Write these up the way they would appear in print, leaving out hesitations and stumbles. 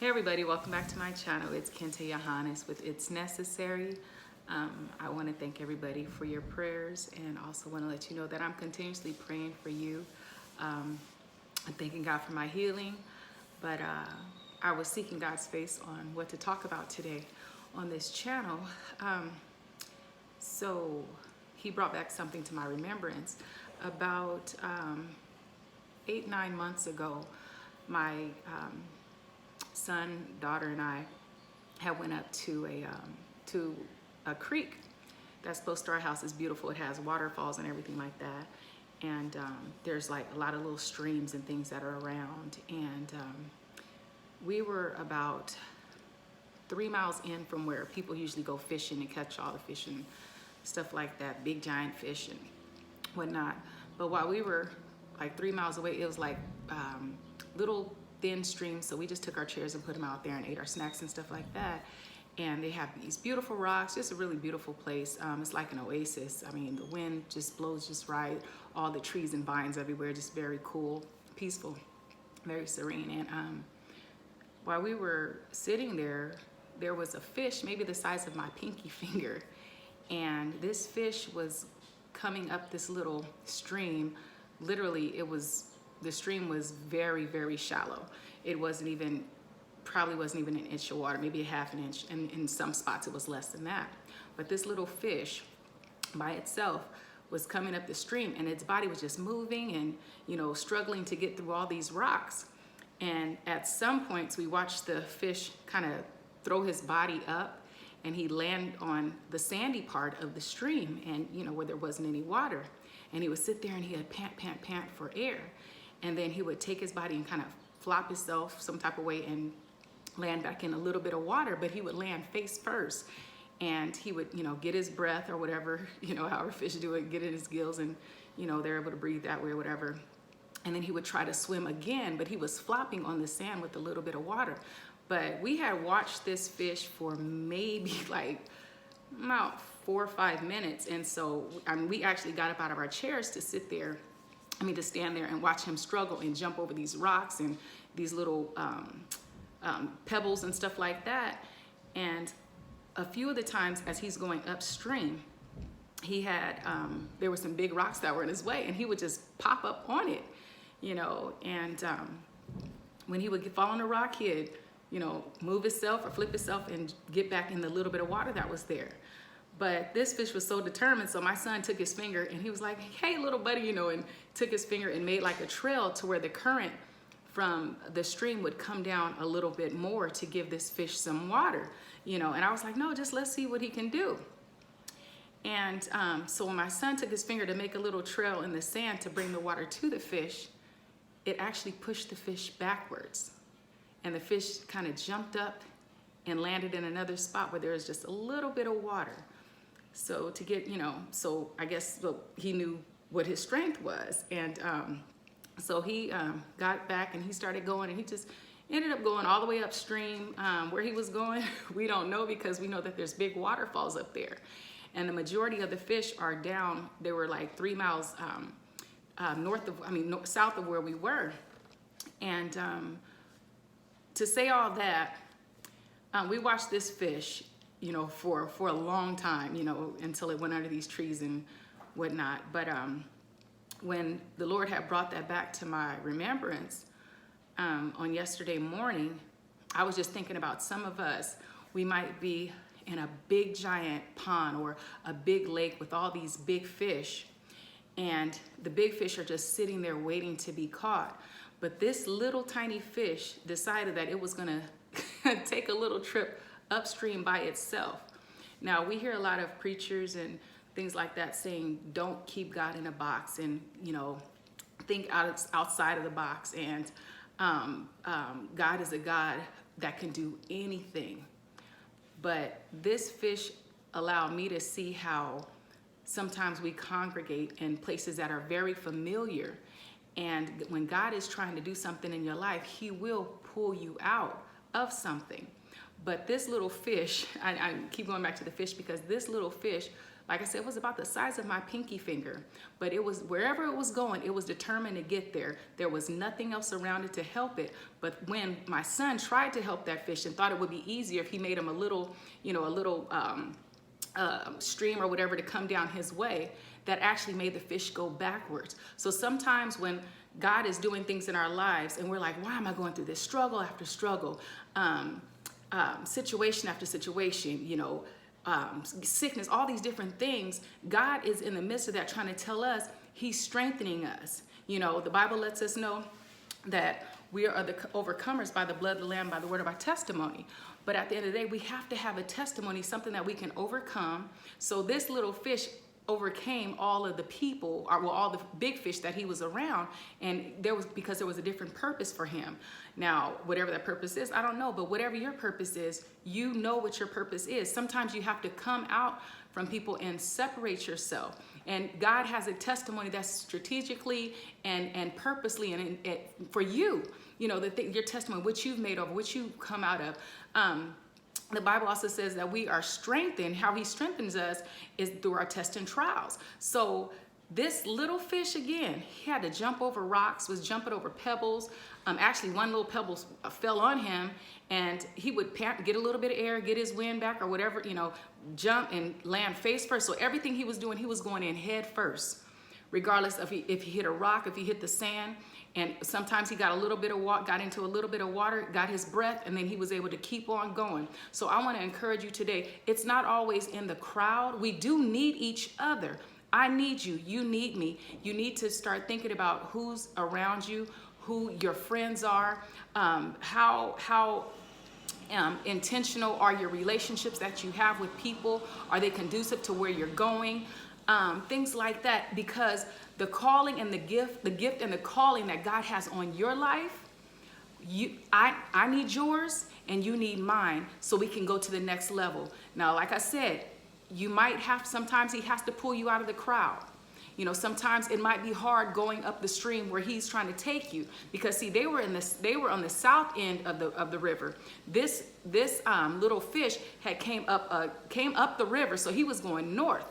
Hey everybody, welcome back to my channel. It's Kin-Tae with It's Necessary. I want to thank everybody for your prayers, and also want to let you know that I'm continuously praying for you. I'm thanking God for my healing, but I was seeking God's face on what to talk about today on this channel. So he brought back something to my remembrance. About 8-9 months ago, my son, daughter, and I had went up to a creek that's close to our house. It's beautiful. It has waterfalls and everything like that. And there's like a lot of little streams and things that are around. And we were about 3 miles in from where people usually go fishing and catch all the fish and stuff like that, big giant fish and whatnot. But while we were like 3 miles away, it was like little thin streams. So we just took our chairs and put them out there and ate our snacks and stuff like that. And they have these beautiful rocks, just a really beautiful place. It's like an oasis. I mean, the wind just blows just right. All the trees and vines everywhere, just very cool, peaceful, very serene. And while we were sitting there, there was a fish, maybe the size of my pinky finger. And this fish was coming up this little stream. Literally, the stream was very, very shallow. It probably wasn't even an inch of water, maybe a half an inch, and in some spots it was less than that. But this little fish by itself was coming up the stream, and its body was just moving and, you know, struggling to get through all these rocks. And at some points we watched the fish kind of throw his body up, and he landed on the sandy part of the stream, and, you know, where there wasn't any water. And he would sit there and he would pant, pant, pant for air. And then he would take his body and kind of flop himself some type of way and land back in a little bit of water, but he would land face first. And he would, you know, get his breath or whatever, you know, however fish do it, get in his gills, and, you know, they're able to breathe that way or whatever. And then he would try to swim again, but he was flopping on the sand with a little bit of water. But we had watched this fish for maybe like about 4 or 5 minutes. And so we actually got up out of our chairs to to stand there and watch him struggle and jump over these rocks and these little pebbles and stuff like that. And a few of the times as he's going upstream, he had, there were some big rocks that were in his way, and he would just pop up on it, you know. And when he would fall on a rock, he'd, you know, move himself or flip himself and get back in the little bit of water that was there. But this fish was so determined, so my son took his finger and he was like, hey, little buddy, you know, and took his finger and made like a trail to where the current from the stream would come down a little bit more to give this fish some water, you know. And I was like, no, just let's see what he can do. And so when my son took his finger to make a little trail in the sand to bring the water to the fish, it actually pushed the fish backwards. And the fish kind of jumped up and landed in another spot where there was just a little bit of water. So to get, you know, so I guess he knew what his strength was. And so he got back and he started going, and he just ended up going all the way upstream. Where he was going, we don't know, because we know that there's big waterfalls up there. And the majority of the fish are down. They were like 3 miles south of where we were. And to say all that, we watched this fish, you know, for a long time, you know, until it went under these trees and whatnot. But when the Lord had brought that back to my remembrance on yesterday morning, I was just thinking about some of us. We might be in a big giant pond or a big lake with all these big fish, and the big fish are just sitting there waiting to be caught. But this little tiny fish decided that it was gonna take a little trip upstream by itself. Now, we hear a lot of preachers and things like that saying, don't keep God in a box, and, you know, think outside of the box. And God is a God that can do anything. But this fish allowed me to see how sometimes we congregate in places that are very familiar. And when God is trying to do something in your life, he will pull you out of something. But this little fish, I keep going back to the fish, because this little fish, like I said, it was about the size of my pinky finger, but it was wherever it was going, it was determined to get there. There was nothing else around it to help it. But when my son tried to help that fish and thought it would be easier if he made him a little, you know, a little stream or whatever to come down his way, that actually made the fish go backwards. So sometimes when God is doing things in our lives and we're like, why am I going through this struggle after struggle, situation after situation, you know, sickness, all these different things, God is in the midst of that trying to tell us he's strengthening us. You know, the Bible lets us know that we are the overcomers by the blood of the Lamb, by the word of our testimony. But at the end of the day, we have to have a testimony, something that we can overcome. So this little fish overcame all of the people, or well, all the big fish that he was around, and because there was a different purpose for him. Now, whatever that purpose is, I don't know, but whatever your purpose is, you know what your purpose is. Sometimes you have to come out from people and separate yourself. And God has a testimony that's strategically and purposely and for you, you know, your testimony, what you've made over, what you've come out of. The Bible also says that we are strengthened. How he strengthens us is through our tests and trials. So this little fish, again, he had to jump over rocks, was jumping over pebbles. Actually, one little pebble fell on him, and he would get a little bit of air, get his wind back or whatever, you know, jump and land face first. So everything he was doing, he was going in head first, regardless of if he hit a rock, if he hit the sand. And sometimes he got a little bit of water, got into a little bit of water, got his breath, and then he was able to keep on going. So I want to encourage you today. It's not always in the crowd. We do need each other. I need you. You need me. You need to start thinking about who's around you, who your friends are, how intentional are your relationships that you have with people? Are they conducive to where you're going? Things like that, because the calling and the gift and the calling that God has on your life, I need yours and you need mine, so we can go to the next level. Now, like I said, you might sometimes he has to pull you out of the crowd. You know, sometimes it might be hard going up the stream where he's trying to take you, because see, they were on the south end of the river. This little fish came up the river, so he was going north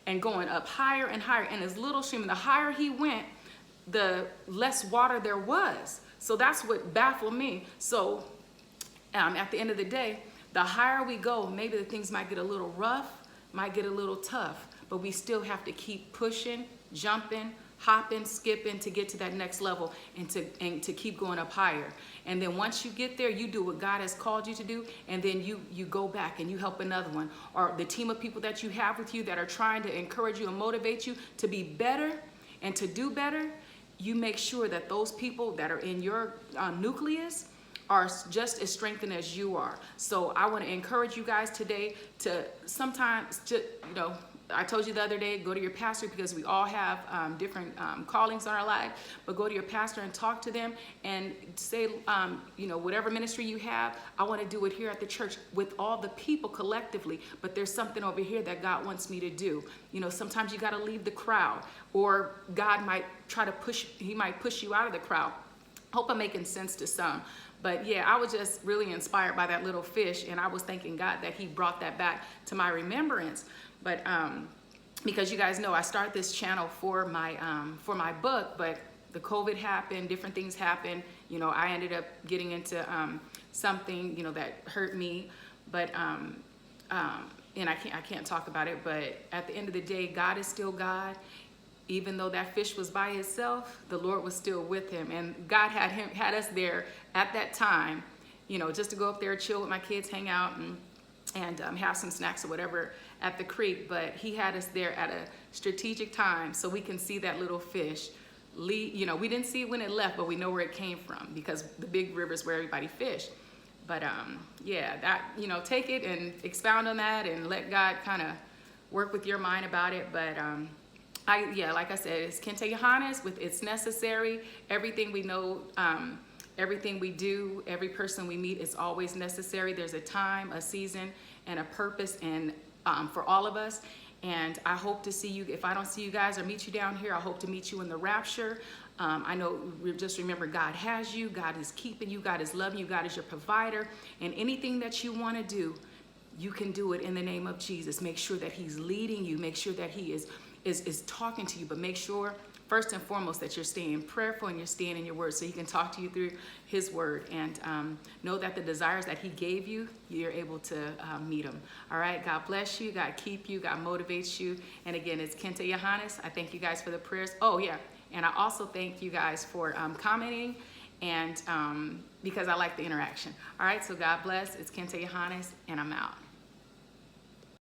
and going up higher and higher in his little stream. And the higher he went, the less water there was. So that's what baffled me. So at the end of the day, the higher we go, maybe the things might get a little rough, might get a little tough, but we still have to keep pushing, jumping, hopping, skipping to get to that next level and to keep going up higher. And then once you get there, you do what God has called you to do, and then you go back and you help another one, or the team of people that you have with you that are trying to encourage you and motivate you to be better and to do better. You make sure that those people that are in your nucleus are just as strengthened as you are. So I want to encourage you guys today to sometimes, I told you the other day, go to your pastor, because we all have different callings on our life, but go to your pastor and talk to them and say, whatever ministry you have, I want to do it here at the church with all the people collectively, but there's something over here that God wants me to do. You know, sometimes you got to leave the crowd, or God might he might push you out of the crowd. Hope I'm making sense to some. But yeah, I was just really inspired by that little fish, and I was thanking God that he brought that back to my remembrance. But because you guys know I started this channel for my book, but the COVID happened, different things happened. You know, I ended up getting into something, that hurt me. But and I can't talk about it. But at the end of the day, God is still God. Even though that fish was by himself, the Lord was still with him, and God had us there at that time, just to go up there, chill with my kids, hang out, and have some snacks or whatever at the creek. But he had us there at a strategic time so we can see that little fish leave. We didn't see it when it left, but we know where it came from, because the big river is where everybody fished. But yeah, that, take it and expound on that and let God kind of work with your mind about it. But like I said, it's Kin-Tae with It's Necessary. Everything we know, everything we do, every person we meet is always necessary. There's a time, a season, and a purpose, and for all of us. And I hope to see you. If I don't see you guys or meet you down here, I hope to meet you in the rapture. I know, just remember, God has you. God is keeping you. God is loving you. God is your provider. And anything that you want to do, you can do it in the name of Jesus. Make sure that he's leading you. Make sure that he is talking to you, but make sure first and foremost that you're staying prayerful and you're staying in your word so he can talk to you through his word. And know that the desires that he gave you, you're able to meet them. All right, God bless you, God keep you, God motivates you. And again, it's Kin-Tae Johannes. I thank you guys for the prayers. Oh yeah, and I also thank you guys for commenting, and because I like the interaction. All right, so God bless. It's Kin-Tae Johannes, and I'm out.